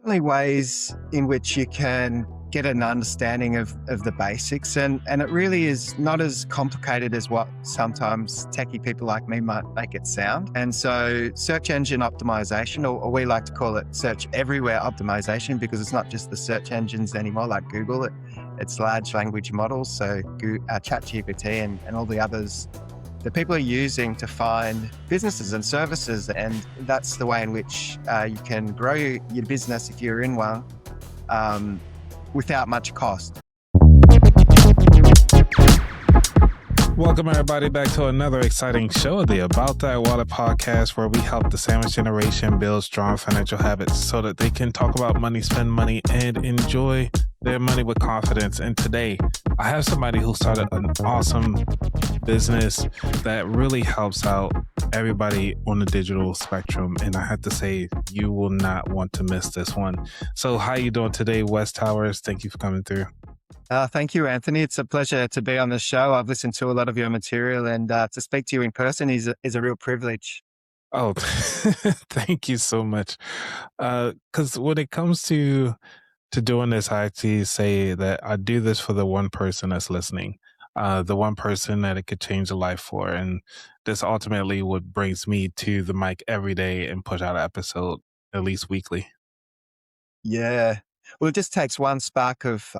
certainly ways in which you can get an understanding of the basics. And it really is not as complicated as what sometimes techie people like me might make it sound. And so search engine optimization, or we like to call it search everywhere optimization, because it's not just the search engines anymore like Google. It's large language models, so ChatGPT and all the others that people are using to find businesses and services. And that's the way in which you can grow your business if you're in one without much cost. Welcome everybody back to another exciting show of the About That Water podcast, where we help the sandwich generation build strong financial habits so that they can talk about money, spend money, and enjoy their money with confidence. And today I have somebody who started an awesome business that really helps out everybody on the digital spectrum. And I have to say, you will not want to miss this one. So how you doing today, Wes Towers? Thank you for coming through. Thank you, Anthony. It's a pleasure to be on the show. I've listened to a lot of your material, and to speak to you in person is a real privilege. Oh, thank you so much. Because when it comes to doing this, I actually say that I do this for the one person that's listening, the one person that it could change a life for. And this ultimately what brings me to the mic every day and push out an episode at least weekly. Yeah. Well, it just takes one spark of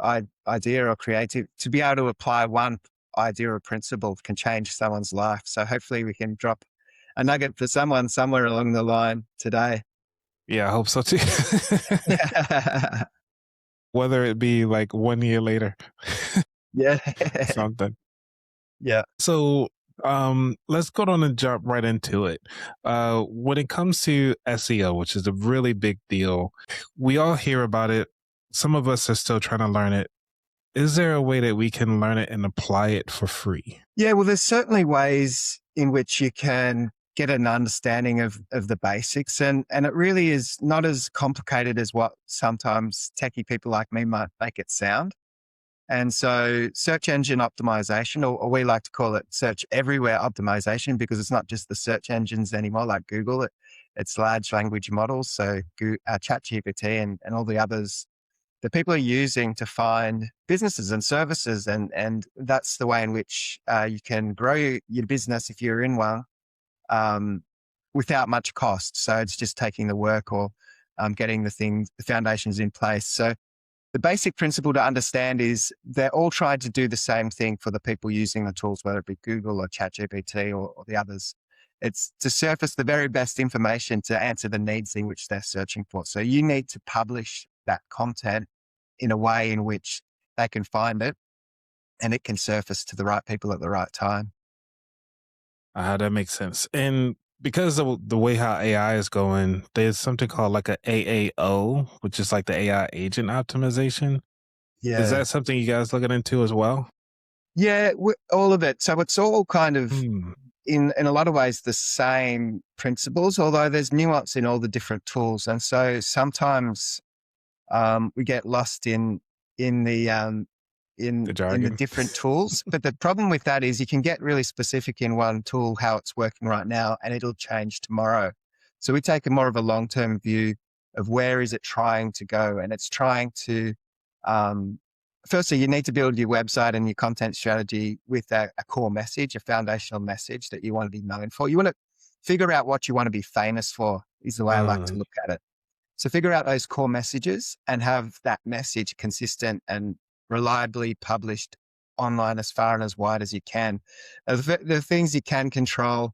idea or creative to be able to apply one idea or principle can change someone's life. So hopefully we can drop a nugget for someone somewhere along the line today. Yeah, I hope so too. Whether it be like 1 year later. Yeah. Something. Yeah. So let's go on and jump right into it. When it comes to SEO, which is a really big deal, we all hear about it. Some of us are still trying to learn it. Is there a way that we can learn it and apply it for free? Yeah, well, there's certainly ways in which you can get an understanding of the basics. And it really is not as complicated as what sometimes techie people like me might make it sound. And so search engine optimization, or we like to call it search everywhere optimization, because it's not just the search engines anymore like Google. It's large language models, so ChatGPT and all the others that people are using to find businesses and services. And that's the way in which you can grow your business if you're in one without much cost. So it's just taking the work or getting the foundations in place. So the basic principle to understand is they're all trying to do the same thing for the people using the tools, whether it be Google or ChatGPT or the others. It's to surface the very best information to answer the needs in which they're searching for. So you need to publish that content in a way in which they can find it and it can surface to the right people at the right time. That makes sense. And because of the way how AI is going, there's something called like a AAO, which is like the AI agent optimization. Yeah. Is that something you guys looking into as well? Yeah, all of it. So it's all kind of in a lot of ways the same principles, although there's nuance in all the different tools. And so sometimes we get lost in the different tools. But the problem with that is you can get really specific in one tool, how it's working right now, and it'll change tomorrow. So we take a more of a long-term view of where is it trying to go. And it's trying to, firstly, you need to build your website and your content strategy with a core message, a foundational message that you want to be known for. You want to figure out what you want to be famous for, is the way I like to look at it. So figure out those core messages and have that message consistent and reliably published online as far and as wide as you can. The things you can control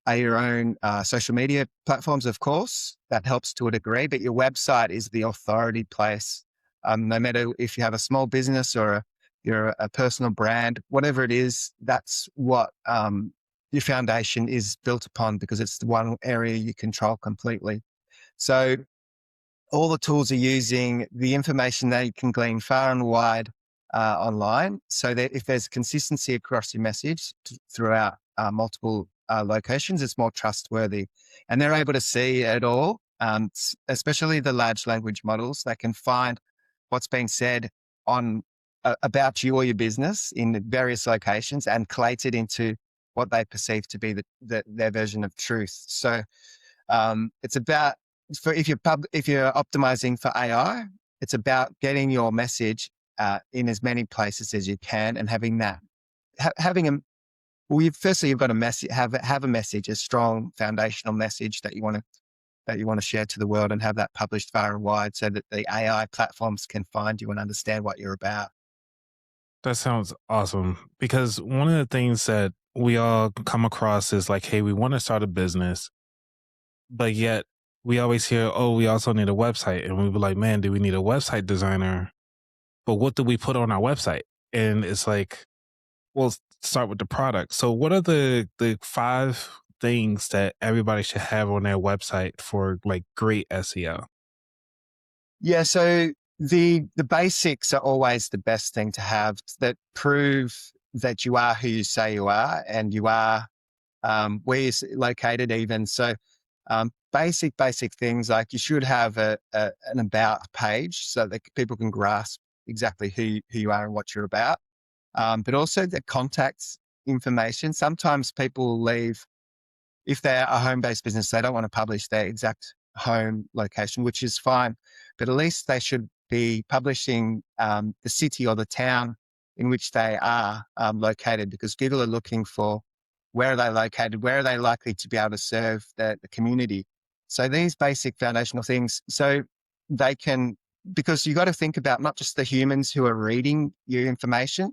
are your own social media platforms, of course. That helps to a degree, but your website is the authority place. No matter if you have a small business or you're a personal brand, whatever it is, that's what your foundation is built upon, because it's the one area you control completely. So all the tools are using the information they can glean far and wide online, so that if there's consistency across your message throughout multiple locations, it's more trustworthy. And they're able to see it all, especially the large language models. They can find what's being said on about you or your business in various locations and collate it into what they perceive to be their version of truth. So it's about if you're optimizing for AI, it's about getting your message in as many places as you can, and having that having a firstly you've got to have a message, a strong foundational message that you want to share to the world, and have that published far and wide so that the AI platforms can find you and understand what you're about. That sounds awesome, because one of the things that we all come across is like, hey, we want to start a business, but yet we always hear, oh, we also need a website. And we were like, man, do we need a website designer? But what do we put on our website? And it's like, well, start with the product. So what are the 5 things that everybody should have on their website for like great SEO? Yeah, so the basics are always the best thing to have, that prove that you are who you say you are, and you are where you're located even. So basic things like you should have an about page so that people can grasp exactly who you are and what you're about. But also the contact information. Sometimes people leave, if they're a home-based business, they don't want to publish their exact home location, which is fine. But at least they should be publishing the city or the town in which they are located, because Google are looking for where are they located, where are they likely to be able to serve the community. So these basic foundational things, so they can, because you got to think about not just the humans who are reading your information,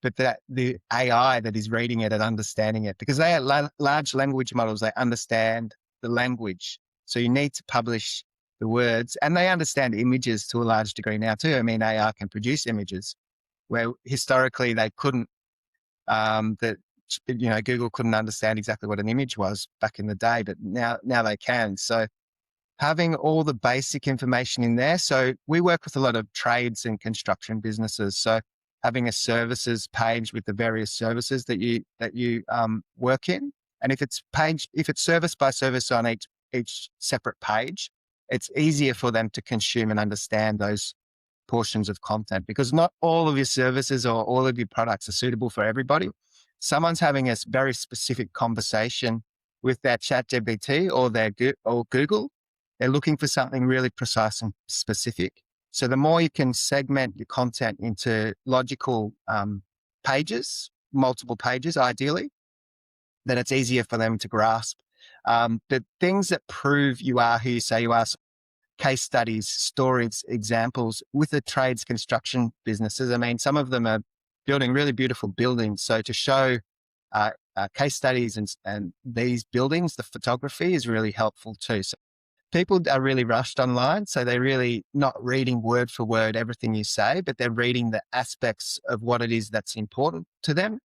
but that the AI that is reading it and understanding it, because they are large language models. They understand the language. So you need to publish the words, and they understand images to a large degree now too. I mean, AI can produce images where historically they couldn't, Google couldn't understand exactly what an image was back in the day, but now they can. So having all the basic information in there. So we work with a lot of trades and construction businesses. So having a services page with the various services that you work in, and if it's service by service on each separate page, it's easier for them to consume and understand those portions of content, because not all of your services or all of your products are suitable for everybody. Someone's having a very specific conversation with their ChatGPT or Google. They're looking for something really precise and specific. So the more you can segment your content into logical pages, multiple pages ideally, then it's easier for them to grasp. But things that prove you are who you say you are, case studies, stories, examples with the trades construction businesses. I mean, some of them are building really beautiful buildings. So to show case studies and these buildings, the photography is really helpful too. So people are really rushed online. So they're really not reading word for word everything you say, but they're reading the aspects of what it is that's important to them.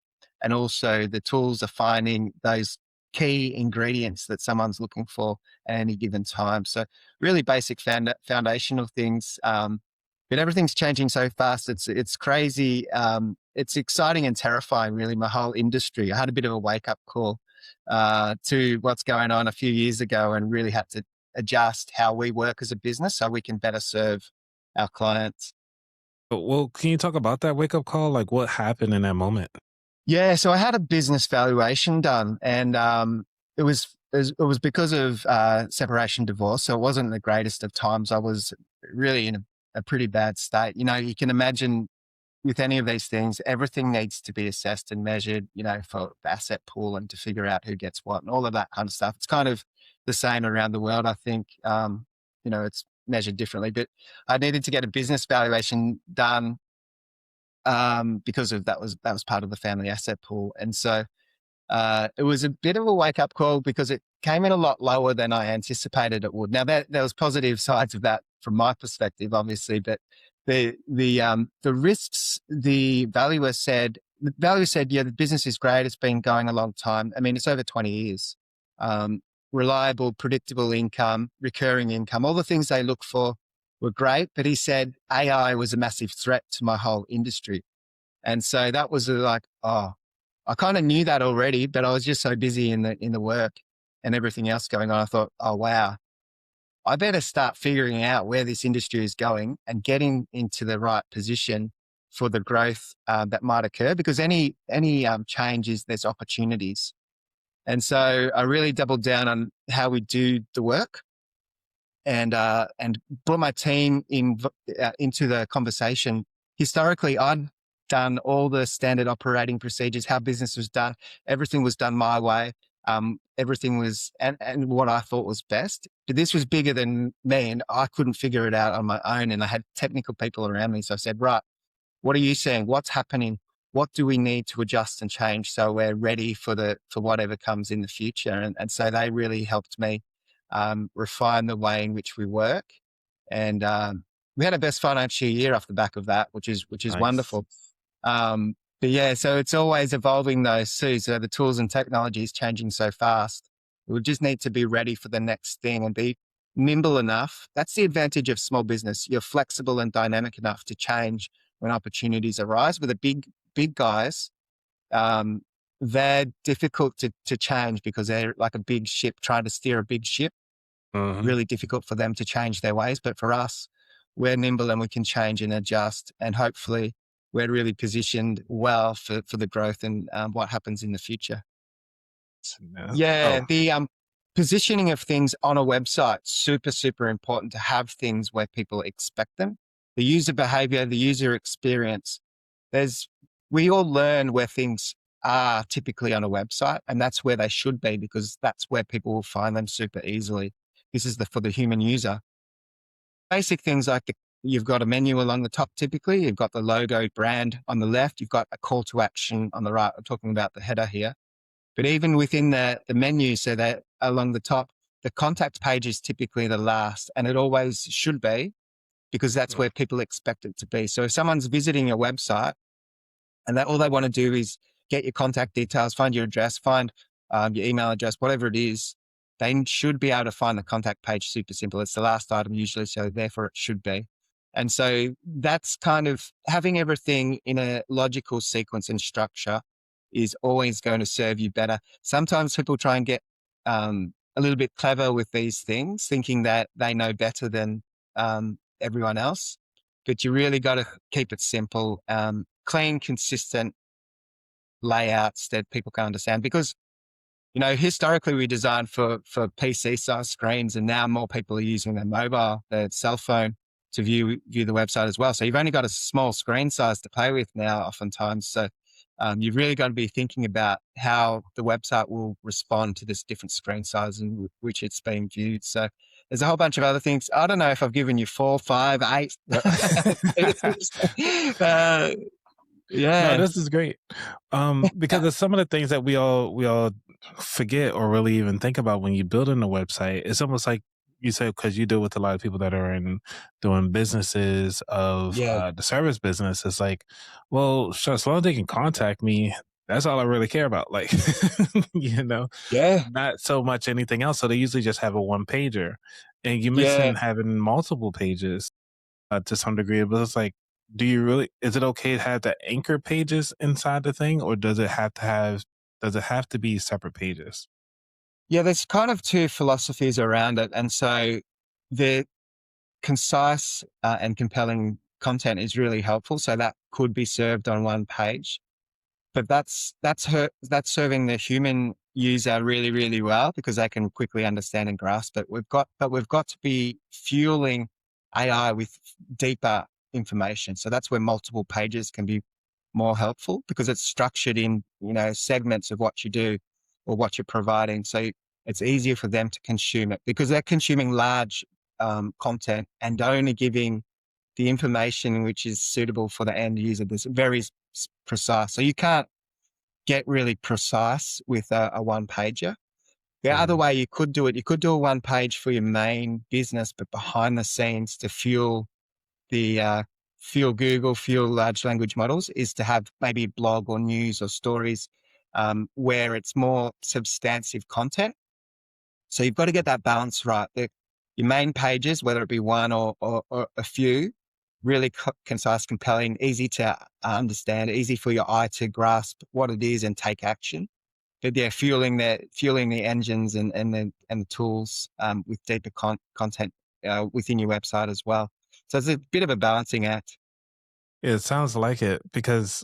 And also the tools are finding those key ingredients that someone's looking for at any given time. So really basic foundational things. But everything's changing so fast. It's crazy. It's exciting and terrifying, really, my whole industry. I had a bit of a wake-up call to what's going on a few years ago, and really had to adjust how we work as a business so we can better serve our clients. Well, can you talk about that wake-up call? Like, what happened in that moment? Yeah, so I had a business valuation done, and it was because of separation, divorce. So it wasn't the greatest of times. I was really in a pretty bad state. You know, you can imagine with any of these things, everything needs to be assessed and measured, you know, for the asset pool and to figure out who gets what and all of that kind of stuff. It's kind of the same around the world. I think, it's measured differently, but I needed to get a business valuation done because of that was part of the family asset pool. And so it was a bit of a wake up call, because it came in a lot lower than I anticipated it would. Now there was positive sides of that from my perspective, obviously, but the risks, the value said, yeah, the business is great. It's been going a long time. I mean, it's over 20 years. Reliable, predictable income, recurring income, all the things they look for were great. But he said AI was a massive threat to my whole industry. And so that was like, I kind of knew that already, but I was just so busy in the work and everything else going on. I thought, oh, wow, I better start figuring out where this industry is going and getting into the right position for the growth that might occur, because any change there's opportunities. And so I really doubled down on how we do the work. and brought my team into the conversation. Historically, I'd done all the standard operating procedures, how business was done. Everything was done my way. Everything was, and what I thought was best. But this was bigger than me, and I couldn't figure it out on my own. And I had technical people around me. So I said, right, what are you seeing? What's happening? What do we need to adjust and change so we're ready for whatever comes in the future? And so they really helped me refine the way in which we work. And we had our best financial year off the back of that, which is Nice. wonderful. But yeah, so it's always evolving those too. So the tools and technology is changing so fast. We just need to be ready for the next thing and be nimble enough. That's the advantage of small business. You're flexible and dynamic enough to change when opportunities arise. With the big guys, they're difficult to change because they're like a big ship trying to steer a big ship. Really difficult for them to change their ways. But for us, we're nimble and we can change and adjust. And hopefully we're really positioned well for the growth and what happens in the future. Yeah, the positioning of things on a website, super, super important to have things where people expect them. The user behavior, the user experience. We all learn where things are typically on a website, and that's where they should be because that's where people will find them super easily. This is for the human user. Basic things like you've got a menu along the top typically, you've got the logo brand on the left, you've got a call to action on the right. I'm talking about the header here. But even within the menu, so that along the top, the contact page is typically the last, and it always should be because that's where people expect it to be. So if someone's visiting your website and all they want to do is get your contact details, find your address, find your email address, whatever it is, they should be able to find the contact page super simple. It's the last item usually, so therefore it should be. And so that's kind of having everything in a logical sequence and structure is always going to serve you better. Sometimes people try and get a little bit clever with these things, thinking that they know better than everyone else. But you really got to keep it simple, clean, consistent layouts that people can understand. Because, historically we designed for PC size screens, and now more people are using their mobile, their cell phone to view the website as well. So you've only got a small screen size to play with now oftentimes. So you've really got to be thinking about how the website will respond to this different screen size in which it's being viewed. So there's a whole bunch of other things. I don't know if I've given you 4, 5, 8. No, this is great. Because there's some of the things that we all forget or really even think about when you're building a website. It's almost like you said, because you deal with a lot of people that are doing businesses of the service business. It's like, well, sure, as long as they can contact me, that's all I really care about. Like, not so much anything else. So they usually just have a one pager, and you mentioned having multiple pages to some degree, but it's like, is it okay to have the anchor pages inside the thing, or does it have to be separate pages? Yeah, there's kind of two philosophies around it. And so the concise and compelling content is really helpful. So that could be served on one page, but that's serving the human user really, really well because they can quickly understand and grasp it. We've got to be fueling AI with deeper information. So that's where multiple pages can be more helpful because it's structured in, segments of what you do or what you're providing. So it's easier for them to consume it because they're consuming large content and only giving the information which is suitable for the end user. That's very precise. So you can't get really precise with a one pager. The other way you could do it, you could do a one page for your main business, but behind the scenes to fuel Google, fuel large language models is to have maybe blog or news or stories where it's more substantive content. So you've got to get that balance right. Your main pages, whether it be one or a few, really concise, compelling, easy to understand, easy for your eye to grasp what it is and take action. But yeah, fueling the engines and the tools with deeper content within your website as well. So it's a bit of a balancing act. It sounds like it because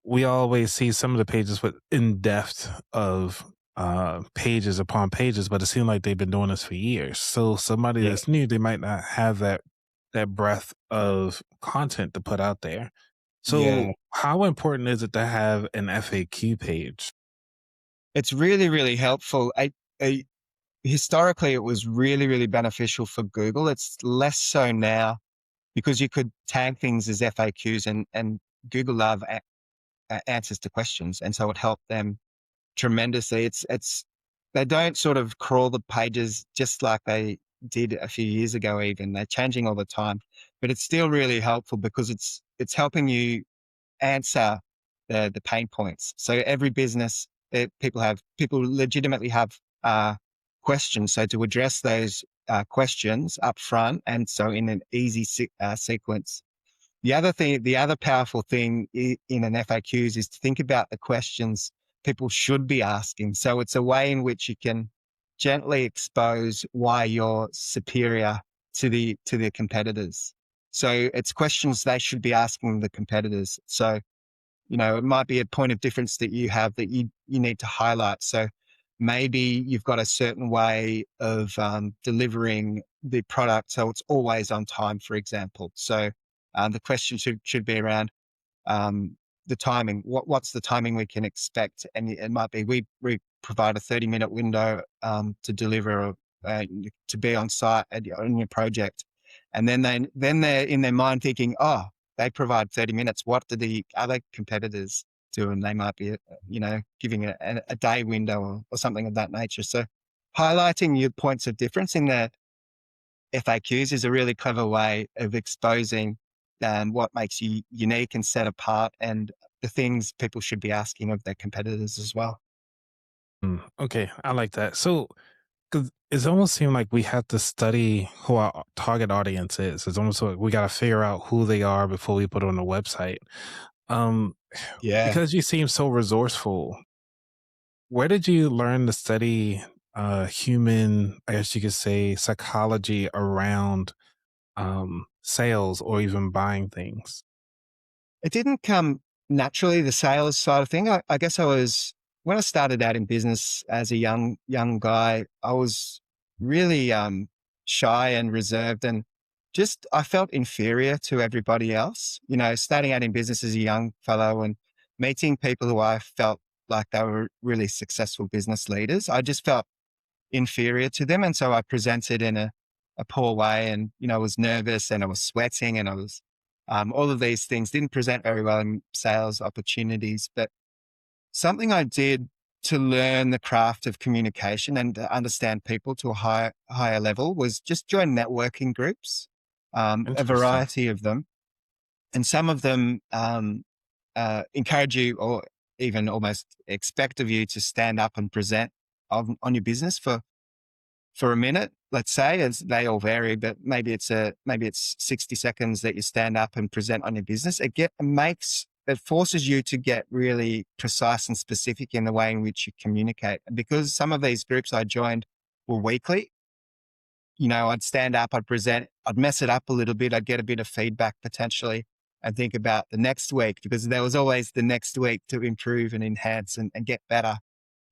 we always see some of the pages with in depth of pages upon pages, but it seemed like they've been doing this for years. So somebody Yeah. that's new, they might not have that breadth of content to put out there. So Yeah. how important is it to have an FAQ page? It's really, really helpful. I Historically, it was really, really beneficial for Google. It's less so now because you could tag things as FAQs, and Google love answers to questions. And so it helped them tremendously. They don't sort of crawl the pages just like they did a few years ago. Even they're changing all the time, but it's still really helpful because it's helping you answer the pain points. So every business, people legitimately have questions. So to address those questions up front, and so in an easy sequence. The other powerful thing in an FAQs is to think about the questions people should be asking. So it's a way in which you can gently expose why you're superior to the competitors. So it's questions they should be asking the competitors. So, it might be a point of difference that you have that you need to highlight. So maybe you've got a certain way of delivering the product, so it's always on time, for example. So the question should be around the timing. What's the timing we can expect? And it might be we provide a 30-minute window to deliver to be on site on your project, and then they're in their mind thinking, oh, they provide 30 minutes. What do the other competitors do? And they might be, giving a day window or something of that nature. So highlighting your points of difference in the FAQs is a really clever way of exposing what makes you unique and set apart, and the things people should be asking of their competitors as well. Okay, I like that. So, because it's almost seemed like we have to study who our target audience is. It's almost like we got to figure out who they are before we put it on the website. Um, Yeah. because you seem so resourceful, where did you learn to study human, I guess you could say, psychology around sales or even buying things? It didn't come naturally, the sales side of thing. I guess when I started out in business as a young guy, I was really shy and reserved, and just I felt inferior to everybody else. Starting out in business as a young fellow and meeting people who I felt like they were really successful business leaders, I just felt inferior to them. And so I presented in a poor way, and, I was nervous and I was sweating, and I was, all of these things didn't present very well in sales opportunities. But something I did to learn the craft of communication and to understand people to a higher level was just join networking groups, a Interesting. variety of them. And some of them encourage you, or even almost expect of you, to stand up and present on your business for a minute, let's say. As they all vary, but maybe it's 60 seconds that you stand up and present on your business. It forces you to get really precise and specific in the way in which you communicate. Because some of these groups I joined were weekly, I'd stand up, I'd present, I'd mess it up a little bit, I'd get a bit of feedback potentially, and think about the next week, because there was always the next week to improve and enhance and get better.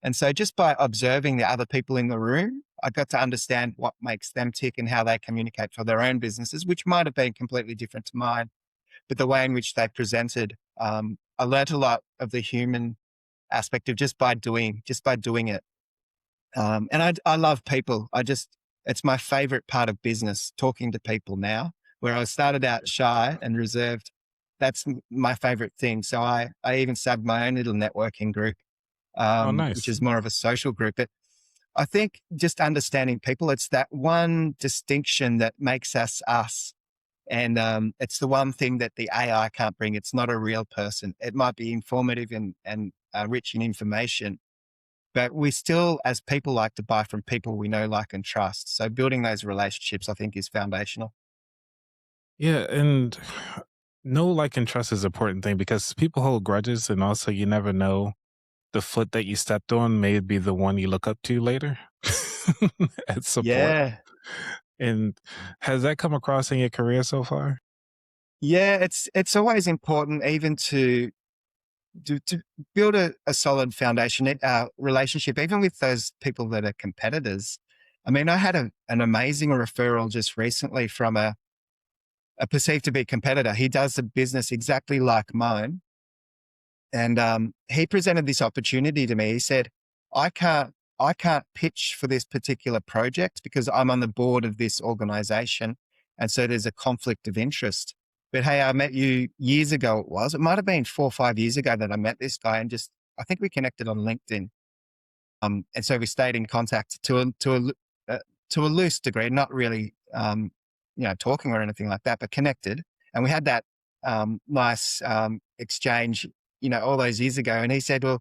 And so just by observing the other people in the room, I got to understand what makes them tick and how they communicate for their own businesses, which might have been completely different to mine. But the way in which they presented, I learned a lot of the human aspect of just by doing it. And I love people. It's my favorite part of business, talking to people now. Where I started out shy and reserved, that's my favorite thing. So I even started my own little networking group, Oh, which nice. is more of a social group. But I think just understanding people, it's that one distinction that makes us us. And it's the one thing that the AI can't bring. It's not a real person. It might be informative and rich in information, but we still, as people, like to buy from people we know, like, and trust. So building those relationships, I think, is foundational. Yeah, and know, like, and trust is an important thing because people hold grudges, and also you never know the foot that you stepped on may be the one you look up to later as support. Yeah. And has that come across in your career so far? Yeah. It's always important, even to to build a solid foundation, relationship, even with those people that are competitors. I mean, I had an amazing referral just recently from a perceived to be competitor. He does a business exactly like mine. And he presented this opportunity to me. He said, I can't pitch for this particular project because I'm on the board of this organization. And so there's a conflict of interest. But hey, I met you years ago. It might have been 4 or 5 years ago that I met this guy, and I think we connected on LinkedIn. And so we stayed in contact to a loose degree, not really, talking or anything like that, but connected. And we had that nice exchange, all those years ago. And he said, well,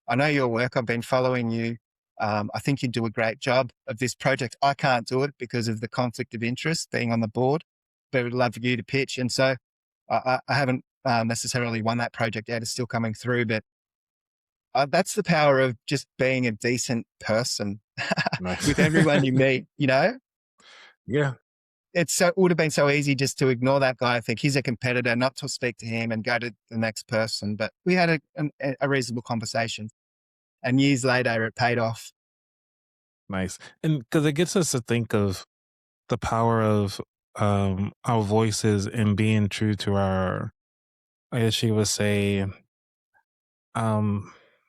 I know your work. I've been following you. I think you do a great job of this project. I can't do it because of the conflict of interest being on the board, but would love for you to pitch. And so I haven't necessarily won that project yet. It's still coming through, but that's the power of just being a decent person Nice. with everyone you meet, Yeah. It would have been so easy just to ignore that guy. I think he's a competitor, not to speak to him and go to the next person. But we had a reasonable conversation, and years later it paid off. Nice. And because it gets us to think of the power of our voices and being true to our, I guess you would say,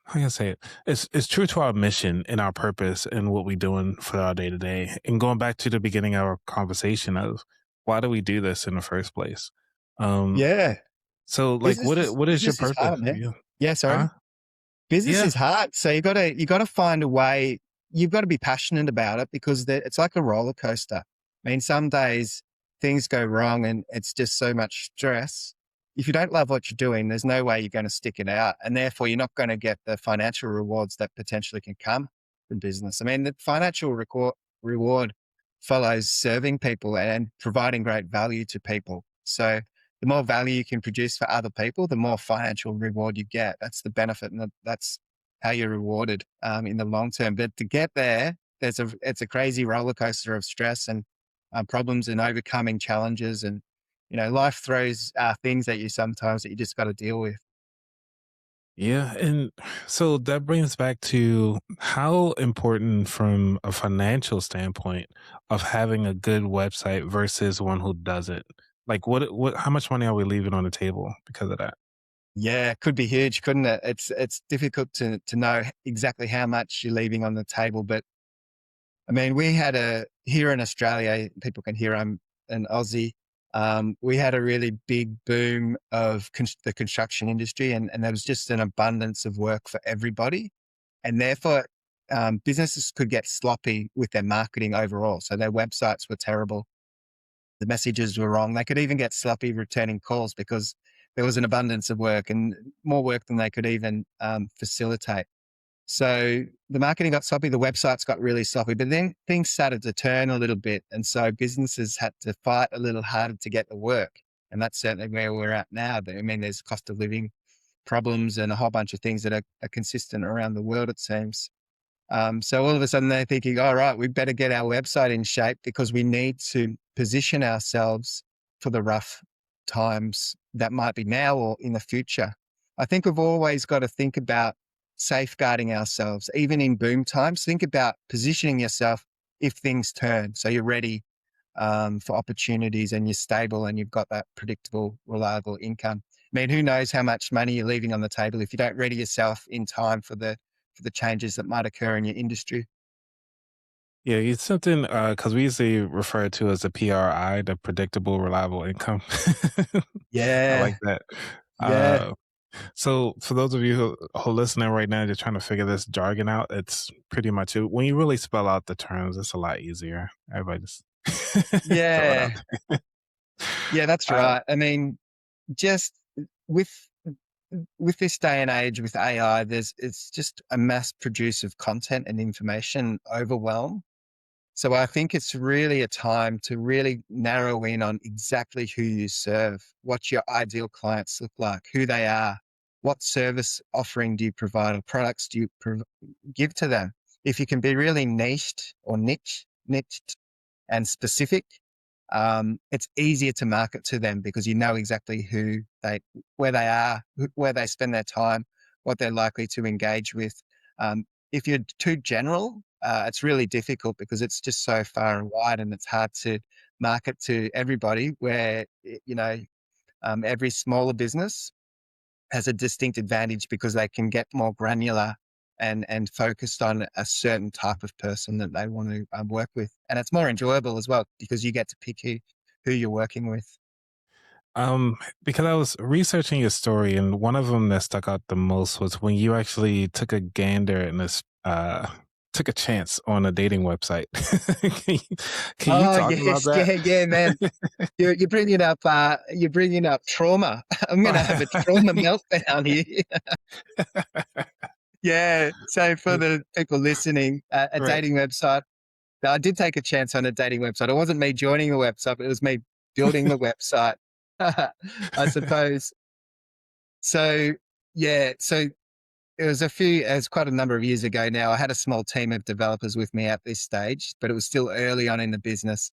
how can I say it? It's true to our mission and our purpose and what we're doing for our day to day. And going back to the beginning of our conversation of why do we do this in the first place? Yeah. So like what is your business is purpose? hard, man. Yeah. Yeah, sorry. Huh? Business Yeah. is hard. So you gotta find a way. You've got to be passionate about it because it's like a roller coaster. I mean, some days things go wrong and it's just so much stress. If you don't love what you're doing, there's no way you're going to stick it out. And therefore you're not going to get the financial rewards that potentially can come from business. I mean, the financial reward follows serving people and providing great value to people. So the more value you can produce for other people, the more financial reward you get. That's the benefit. And that's how you're rewarded in the long term. But to get there, it's a crazy roller coaster of stress and problems and overcoming challenges. And, life throws things at you sometimes that you just got to deal with. Yeah. And so that brings back to how important from a financial standpoint of having a good website versus one who doesn't. Like how much money are we leaving on the table because of that? Yeah, it could be huge, couldn't it? It's difficult to know exactly how much you're leaving on the table. But I mean, we had here in Australia, people can hear I'm an Aussie. We had a really big boom of the construction industry, and there was just an abundance of work for everybody. And therefore, businesses could get sloppy with their marketing overall. So their websites were terrible. The messages were wrong. They could even get sloppy returning calls because there was an abundance of work and more work than they could even facilitate. So the marketing got sloppy, the websites got really sloppy, but then things started to turn a little bit. And so businesses had to fight a little harder to get the work. And that's certainly where we're at now. I mean, there's cost of living problems and a whole bunch of things that are consistent around the world, it seems. So all of a sudden they're thinking, all right, we better get our website in shape because we need to position ourselves for the rough times that might be now or in the future. I think we've always got to think about safeguarding ourselves, even in boom times. Think about positioning yourself if things turn. So you're ready for opportunities and you're stable and you've got that predictable, reliable income. I mean, who knows how much money you're leaving on the table if you don't ready yourself in time for the changes that might occur in your industry. Yeah, it's something because we usually refer to as a PRI, the predictable, reliable income. I like Yeah, that. yeah, Uh, so for those of you who are listening right now, just trying to figure this jargon out, it's pretty much it. When you really spell out the terms, it's a lot easier. Everybody just throw it out yeah, there. yeah. That's Uh, right. I mean, just with with this day and age with AI, it's just a mass produce of content and information overwhelm. So I think it's really a time to really narrow in on exactly who you serve, what your ideal clients look like, who they are, what service offering do you provide or products do you give to them. If you can be really niched or niched and specific, it's easier to market to them because you know exactly where they are, where they spend their time, what they're likely to engage with. If you're too general, it's really difficult because it's just so far and wide, and it's hard to market to everybody. Where every smaller business has a distinct advantage because they can get more granular and focused on a certain type of person that they want to work with. And it's more enjoyable as well because you get to pick who you're working with. Because I was researching your story, and one of them that stuck out the most was when you actually took a gander and took a chance on a dating website. can you Oh talk about yes, that? yeah, man. You're bringing up trauma. I'm going to have a trauma meltdown here. Yeah. So for the people listening, a Right. dating website. Now, I did take a chance on a dating website. It wasn't me joining the website, but it was me building the website, I suppose. So yeah, so it was quite a number of years ago now. I had a small team of developers with me at this stage, but it was still early on in the business.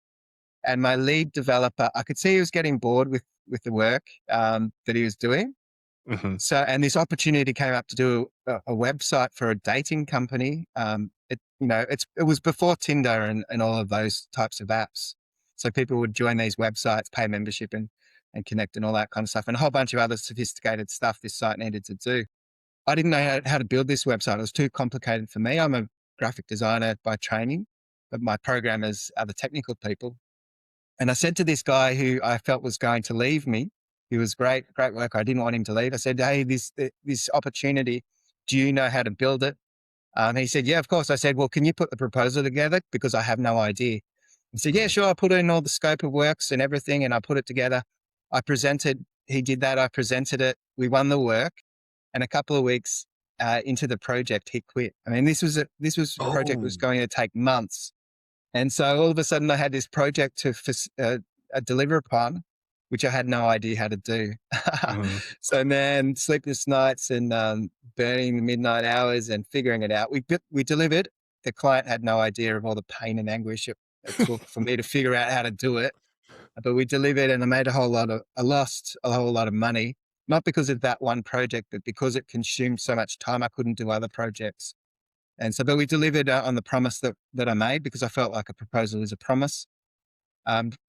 And my lead developer, I could see he was getting bored with the work that he was doing. Hmm. So, and this opportunity came up to do a website for a dating company. It was before Tinder and all of those types of apps. So people would join these websites, pay membership and connect and all that kind of stuff, and a whole bunch of other sophisticated stuff this site needed to do. I didn't know how to build this website. It was too complicated for me. I'm a graphic designer by training, but my programmers are the technical people. And I said to this guy who I felt was going to leave me, he was great worker. I didn't want him to leave. I said, "Hey, this opportunity, do you know how to build it?" He said, "Yeah, of course." I said, "Well, can you put the proposal together? Because I have no idea." He said, "Yeah, sure. I put in all the scope of works and everything, and I put it together." I presented. He did that. I presented it. We won the work, and a couple of weeks into the project, he quit. I mean, this was a project that was Oh. going to take months, and so all of a sudden, I had this project to deliver upon, which I had no idea how to do. Mhm. So, man, sleepless nights and burning the midnight hours and figuring it out. We delivered. The client had no idea of all the pain and anguish it took for me to figure out how to do it. But we delivered, and I lost a whole lot of money, not because of that one project, but because it consumed so much time. I couldn't do other projects. And so, but we delivered on the promise that I made because I felt like a proposal is a promise.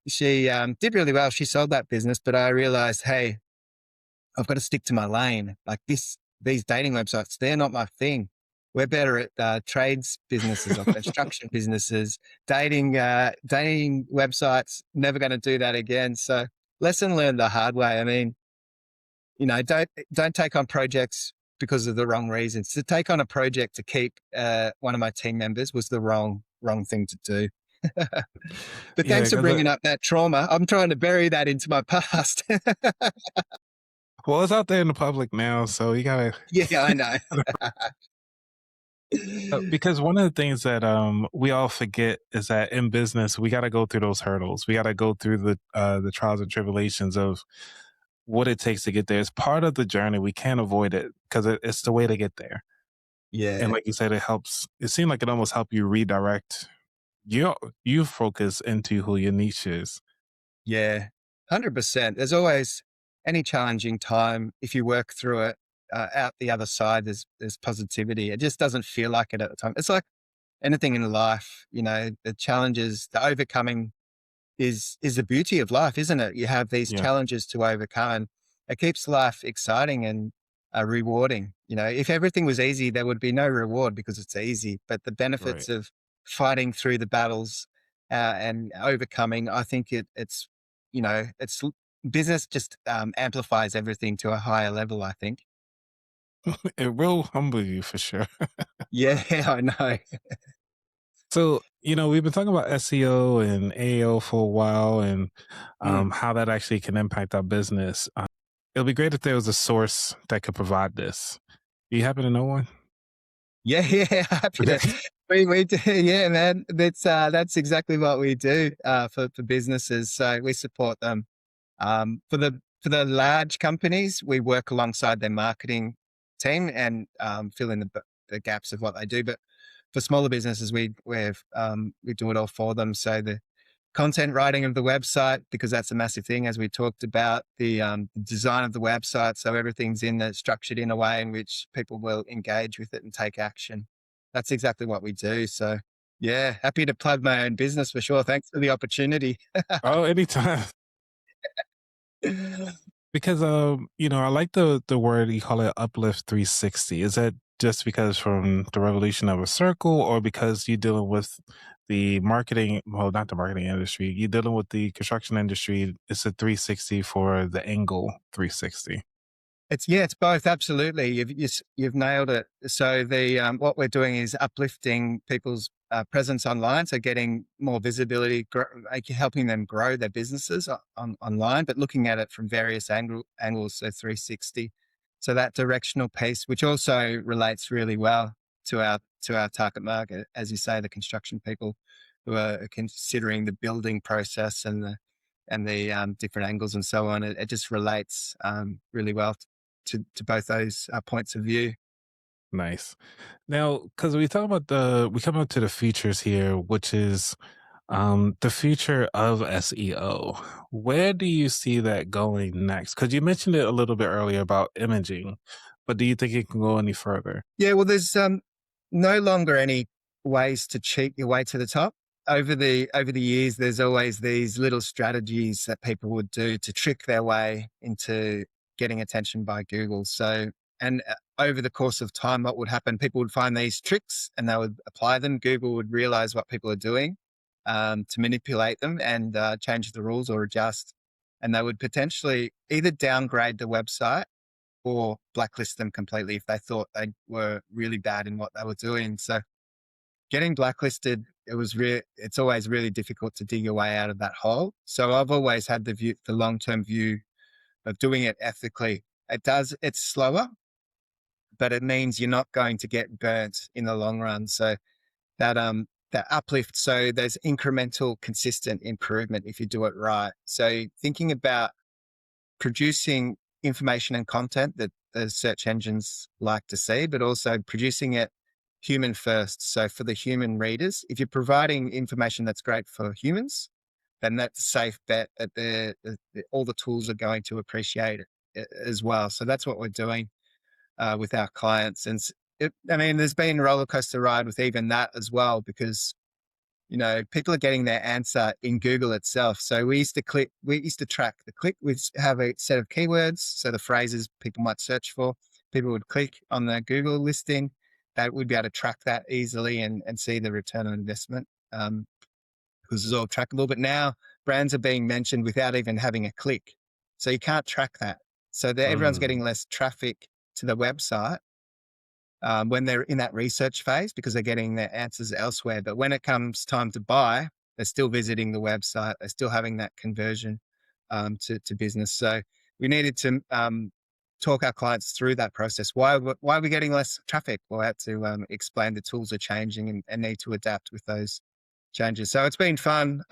She did really well. She sold that business, but I realized, hey, I've got to stick to my lane. Like these dating websites, they're not my thing. We're better at trades businesses or construction businesses. Dating websites, never going to do that again. So lesson learned the hard way. I mean, don't take on projects because of the wrong reasons. To take on a project to keep one of my team members was the wrong thing to do. But Yeah, thanks for because bringing up that trauma. I'm trying to bury that into my past. well, it's out there in the public now, so you gotta. Yeah, I know. Because one of the things that we all forget is that in business we got to go through those hurdles. We got to go through the trials and tribulations of what it takes to get there. It's part of the journey. We can't avoid it because it's the way to get there. And Yeah, like you said, it helps. It seemed like it almost helped you redirect you focus into who your niche is. yeah, 100%. There's always any challenging time. If you work through it, out the other side, there's positivity. It just doesn't feel like it at the time. It's like anything in life, the challenges, the overcoming is the beauty of life, isn't it? You have these Yeah, challenges to overcome, and it keeps life exciting and rewarding. If everything was easy, there would be no reward because it's easy. But the right. benefits of fighting through the battles and overcoming, I think it's business just amplifies everything to a higher level. I think. It will humble you for sure. Yeah, I know. So, we've been talking about SEO and AO for a while and Mm. how that actually can impact our business. It'll be great if there was a source that could provide this. Do you happen to know one? Yeah, yeah, happy to. Okay. We do, yeah, man. That's exactly what we do for businesses. So we support them. For the large companies, we work alongside their marketing team and fill in the gaps of what they do. But for smaller businesses, we do it all for them. So content writing of the website, because that's a massive thing, as we talked about, the design of the website. So everything's structured in a way in which people will engage with it and take action. That's exactly what we do. So yeah, happy to plug my own business for sure. Thanks for the opportunity. Oh, anytime. Because I like the word you call it uplift 360. Is that just because from the revolution of a circle, or because you're dealing with the marketing, well, not the marketing industry, you're dealing with the construction industry, it's a 360 for the angle 360? It's both. Absolutely. You've nailed it. So what we're doing is uplifting people's presence online. So getting more visibility, helping them grow their businesses online, but looking at it from various angles. So 360. So that directional piece, which also relates really well to our target market, as you say, the construction people who are considering the building process and the different angles and so on. It just relates really well to both those points of view. Nice. Now, because we come up to the features here, which is the future of SEO. Where do you see that going next? Because you mentioned it a little bit earlier about imaging, but do you think it can go any further? Yeah, well, there's no longer any ways to cheat your way to the top. Over the years, there's always these little strategies that people would do to trick their way into getting attention by Google. So, and over the course of time, what would happen? People would find these tricks and they would apply them. Google would realize what people are doing to manipulate them and change the rules or adjust. And they would potentially either downgrade the website or blacklist them completely if they thought they were really bad in what they were doing. So getting blacklisted, it's always really difficult to dig your way out of that hole. So I've always had the long-term view of doing it ethically. It's slower, but it means you're not going to get burnt in the long run. So that uplift, so there's incremental, consistent improvement if you do it right. So thinking about producing information and content that the search engines like to see, but also producing it human first. So for the human readers, if you're providing information that's great for humans, then that's a safe bet that all the tools are going to appreciate it as well. So that's what we're doing with our clients. And there's been a roller coaster ride with even that as well, because people are getting their answer in Google itself. So we used to track the click. We'd have a set of keywords, so the phrases people might search for. People would click on the Google listing. That we'd be able to track that easily and see the return on investment, because it's all trackable. But now brands are being mentioned without even having a click. So you can't track that. So everyone's getting less traffic to the website when they're in that research phase, because they're getting their answers elsewhere. But when it comes time to buy, they're still visiting the website. They're still having that conversion to business. So we needed to talk our clients through that process. Why are we getting less traffic? We'll have to explain the tools are changing and need to adapt with those changes. So it's been fun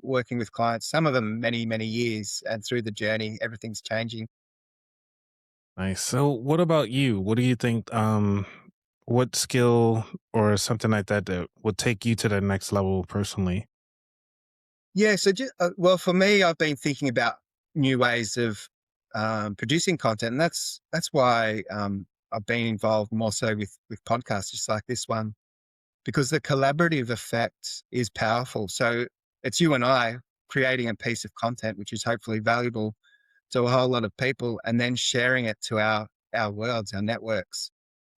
working with clients, some of them many, many years, and through the journey, everything's changing. Nice. So what about you? What do you think, what skill or something like that would take you to the next level personally? Yeah, so well, for me, I've been thinking about new ways of producing content, and that's why I've been involved more so with podcasts just like this one, because the collaborative effect is powerful. So it's you and I creating a piece of content which is hopefully valuable to a whole lot of people, and then sharing it to our worlds, our networks.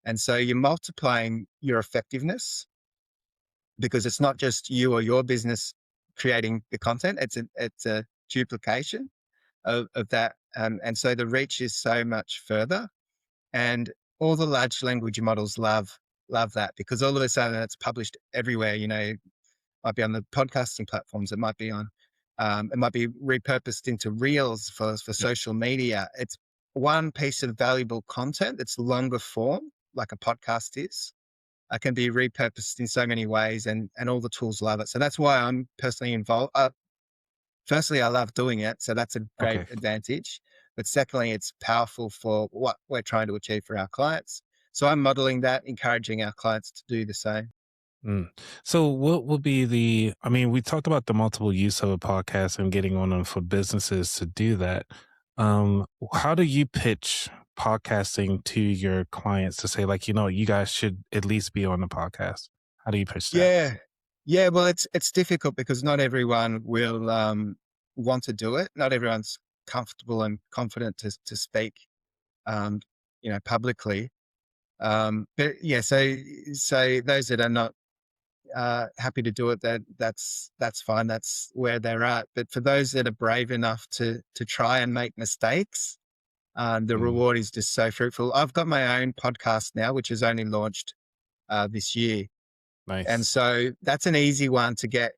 And so you're multiplying your effectiveness, because it's not just you or your business creating the content, it's a duplication of that. And so the reach is so much further. And all the large language models love that, because all of a sudden it's published everywhere. It might be on the podcasting platforms. It might be repurposed into reels for social media. It's one piece of valuable content that's longer form, like a podcast is. Can be repurposed in so many ways, and all the tools love it. So that's why I'm personally involved. Firstly, I love doing it, so that's a great advantage. But secondly, it's powerful for what we're trying to achieve for our clients. So I'm modeling that, encouraging our clients to do the same. Mm. So what will be I mean, we talked about the multiple use of a podcast and getting on them for businesses to do that. How do you pitch podcasting to your clients to say like, you guys should at least be on the podcast? How do you pitch that? Yeah. Yeah. Well, it's difficult because not everyone will want to do it. Not everyone's comfortable and confident to speak, um, publicly. But yeah, so those that are not happy to do it, that's fine. That's where they're at. But for those that are brave enough to try and make mistakes, the Mm, reward is just so fruitful. I've got my own podcast now, which has only launched this year. And nice. so that's an easy one to get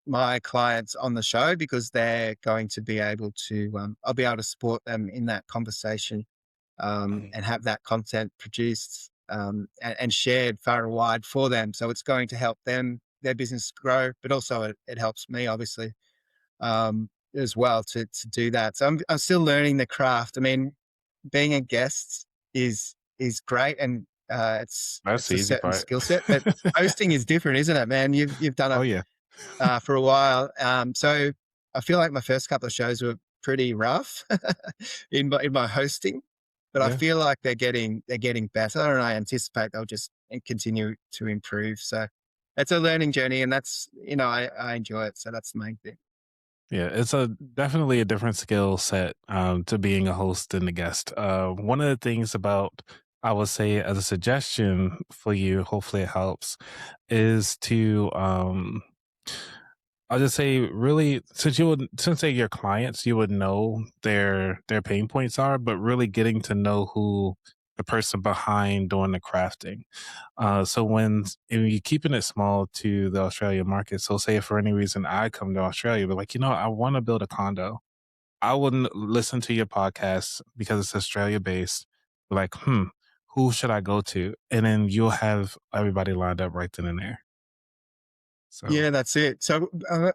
my clients on the show because they're going to be able to, I'll be able to support them in that conversation, Mm, and have that content produced, and shared far and wide for them. So it's going to help them, their business grow, but also it helps me obviously, as well to do that. So I'm still learning the craft. I mean, being a guest is great, and That's it's the a easy certain part. skill set, but hosting is different, isn't it, man? You've done Oh it yeah. for a while, so I feel like my first couple of shows were pretty rough in my hosting, but I Yeah. feel like they're getting better, and I anticipate they'll just continue to improve. So it's a learning journey, and that's I enjoy it. So that's the main thing. Yeah, it's definitely a different skill set to being a host and a guest. One of the things about, I would say, as a suggestion for you, hopefully it helps, is to I'll just say really, since they're your clients, you would know their pain points are, but really getting to know who the person behind doing the crafting. So if you're keeping it small to the Australian market, so say if for any reason I come to Australia, but like, I want to build a condo. I wouldn't listen to your podcast because it's Australia based. Like, who should I go to? And then you'll have everybody lined up right then and there. So Yeah, that's it. So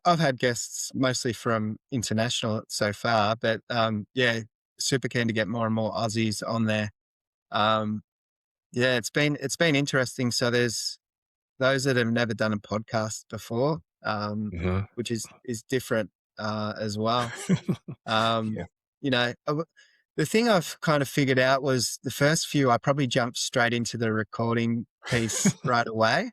I've had guests mostly from international so far, but yeah, super keen to get more and more Aussies on there. Um, yeah, it's been interesting. So there's those that have never done a podcast before, mhm. which is different as well. Um, Yeah. the thing I've kind of figured out was the first few I probably jumped straight into the recording piece right away,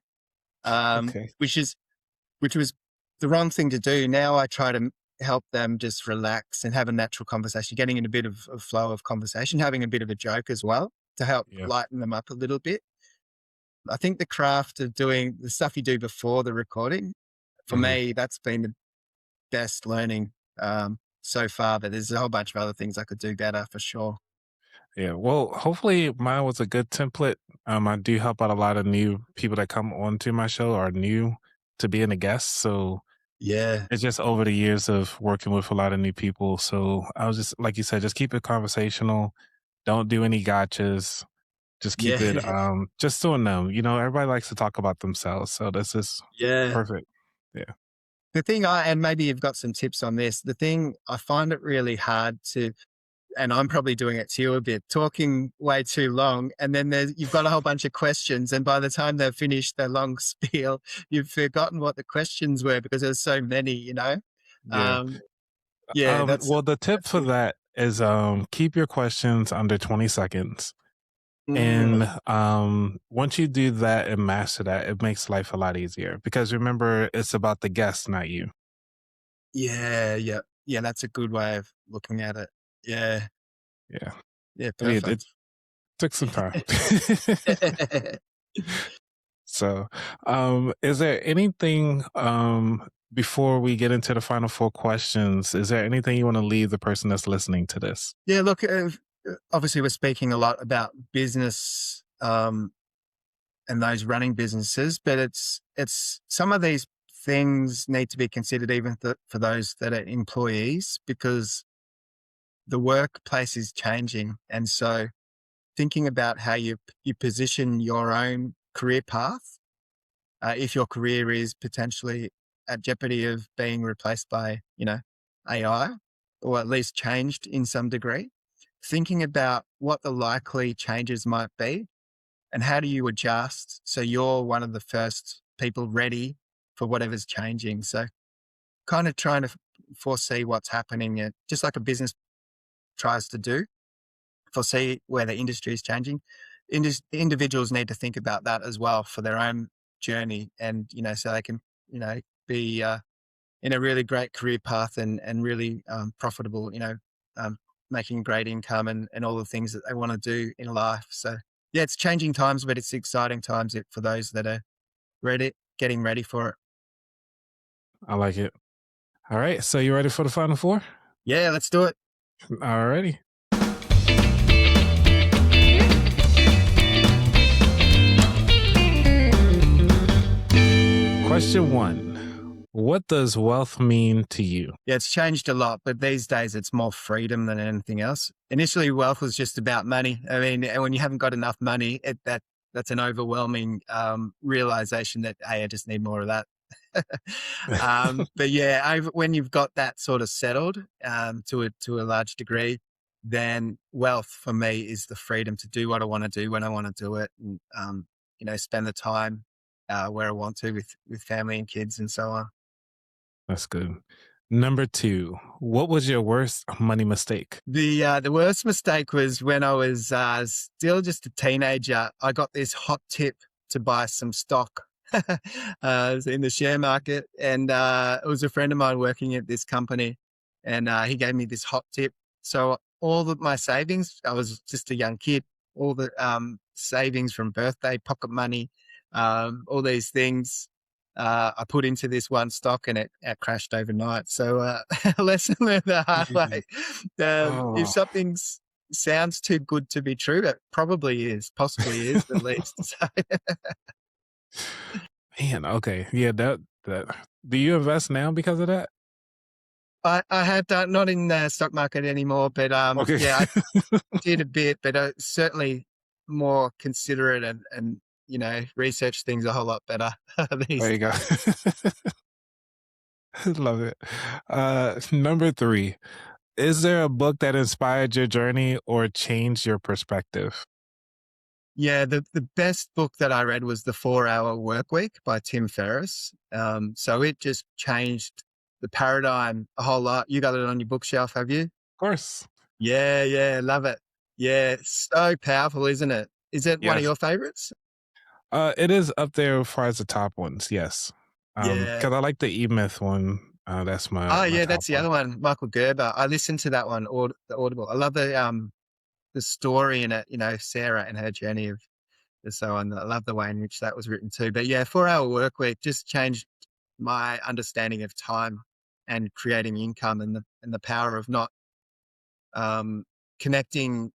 Okay. which was the wrong thing to do. Now I try to help them just relax and have a natural conversation, getting in a bit of flow of conversation, having a bit of a joke as well to help Yeah. lighten them up a little bit. I think the craft of doing the stuff you do before the recording, for Mhm. me, that's been the best learning so far. But there's a whole bunch of other things I could do better for sure. Yeah. Well, hopefully mine was a good template. I do help out a lot of new people that come onto my show are new to being a guest. So Yeah. it's just over the years of working with a lot of new people. So I was just, like you said, just keep it conversational. Don't do any gotchas. Just keep it, Yeah. just doing them. Everybody likes to talk about themselves. So this is Yeah. perfect. Yeah. The thing and maybe you've got some tips on this. The thing I find it really hard to, and I'm probably doing it to you a bit, talking way too long. And then you've got a whole bunch of questions. And by the time they've finished their long spiel, you've forgotten what the questions were because there's so many. Yeah. Um, yeah, Well, the tip that's for good. that is keep your questions under 20 seconds. And Mm, once you do that and master that, it makes life a lot easier because remember, it's about the guest, not you. yeah, yeah. Yeah, that's a good way of looking at it. Yeah. Yeah. Yeah, I mean, it perfect. took some time. So, is there anything, before we get into the final four questions, is there anything you want to leave the person that's listening to this? Yeah, look, obviously we're speaking a lot about business, and those running businesses, but it's some of these things need to be considered even for those that are employees because the workplace is changing. And so thinking about how you position your own career path, if your career is potentially at jeopardy of being replaced by, AI, or at least changed in some degree, thinking about what the likely changes might be and how do you adjust so you're one of the first people ready for whatever's changing. So kind of trying to foresee what's happening, just like a business tries to do, foresee where the industry is changing. Individuals need to think about that as well for their own journey, and so they can be in a really great career path and really profitable. Making great income and all the things that they want to do in life. So yeah, it's changing times, but it's exciting times for those that are getting ready for it. I like it. All right. So you ready for the final four? Yeah, let's do it. All righty. Question 1. What does wealth mean to you? Yeah, it's changed a lot, but these days it's more freedom than anything else. Initially, wealth was just about money. I mean, when you haven't got enough money, that's an overwhelming realization that, hey, I just need more of that. But yeah, when you've got that sort of settled to a large degree, then wealth for me is the freedom to do what I want to do when I want to do it, and spend the time where I want to with family and kids and so on. That's good. Number 2, what was your worst money mistake? The worst mistake was when I was still just a teenager. I got this hot tip to buy some stock in the share market, and it was a friend of mine working at this company, and he gave me this hot tip. So all of my savings, I was just a young kid, all the savings from birthday, pocket money, all these things, I put into this one stock, and it crashed overnight. So lesson learned the hard way. If something sounds too good to be true, it probably is, possibly is at least. So Man, okay. Yeah, that do you invest now because of that? I have done, not in the stock market anymore, but Okay. yeah, I did a bit, but certainly more considerate and research things a whole lot better these There you go. Love it. Number 3, is there a book that inspired your journey or changed your perspective? Yeah, the best book that I read was The 4-Hour Workweek by Tim Ferriss. So it just changed the paradigm a whole lot. You got it on your bookshelf, have you? Of course. Yeah, love it. Yeah, it's so powerful, isn't it? Is it one of Yes. your favorites? It is up there as far as the top ones, yes. Yeah. Because I like the E-Myth one. That's my Oh, my yeah, top that's the one. other one, Michael Gerber. I listened to that one, the Audible. I love the story in it, Sarah and her journey of and so on. I love the way in which that was written too. But yeah, 4-Hour Workweek just changed my understanding of time and creating income, and the power of not connecting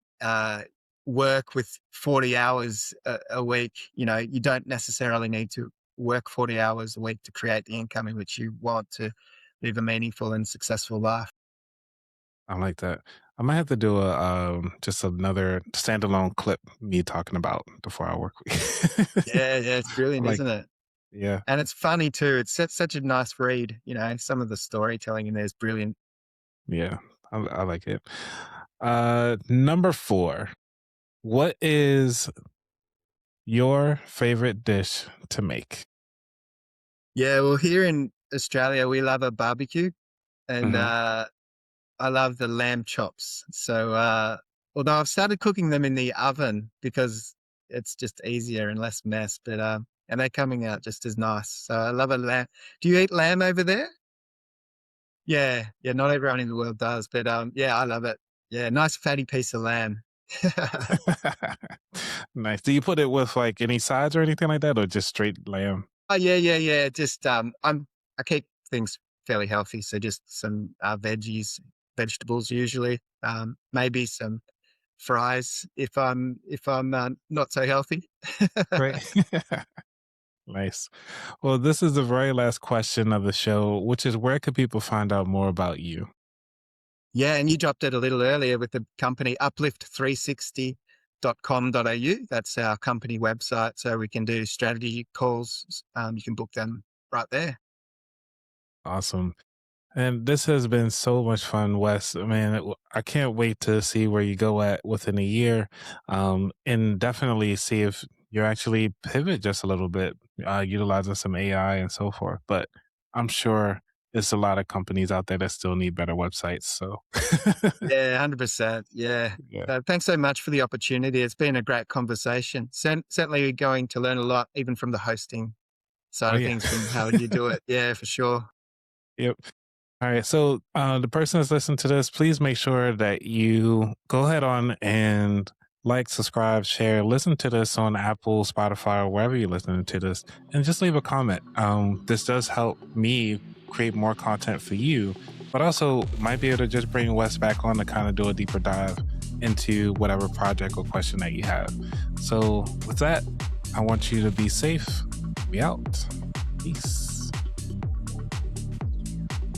work with 40 hours a week. You don't necessarily need to work 40 hours a week to create the income in which you want to live a meaningful and successful life. I like that. I might have to do a just another standalone clip, me talking about the 4-hour work week. Yeah, it's brilliant, Like, isn't it? yeah, And it's funny too. It's such a nice read. Some of the storytelling in there is brilliant. yeah, I like it. Number 4, what is your favorite dish to make? Yeah, well, here in Australia, we love a barbecue, and Mhm. I love the lamb chops. So, although I've started cooking them in the oven because it's just easier and less mess, but and they're coming out just as nice. So I love a lamb. Do you eat lamb over there? Yeah, not everyone in the world does, but yeah, I love it. Yeah, nice fatty piece of lamb. Nice. Do you put it with like any sides or anything like that, or just straight lamb? Oh, yeah. Just I keep things fairly healthy, so just some vegetables usually. Maybe some fries if I'm not so healthy. Right. Nice. Well, this is the very last question of the show, which is where could people find out more about you? Yeah, and you dropped it a little earlier with the company uplift360.com.au. That's our company website, so we can do strategy calls. You can book them right there. Awesome. And this has been so much fun, Wes. Man, I can't wait to see where you go at within a year, and definitely see if you actually pivot just a little bit. utilizing some AI and so forth. But I'm sure there's a lot of companies out there that still need better websites. So Yeah, 100%. Yeah. yeah. Thanks so much for the opportunity. It's been a great conversation. Certainly going to learn a lot, even from the hosting side Oh of yeah. things, from how you do it. Yeah, for sure. Yep. All right. So the person that's listening to this, please make sure that you go ahead on and like, subscribe, share, listen to this on Apple, Spotify, or wherever you're listening to this, and just leave a comment. This does help me create more content for you, but also might be able to just bring Wes back on to kind of do a deeper dive into whatever project or question that you have. So with that, I want you to be safe. We out. Peace.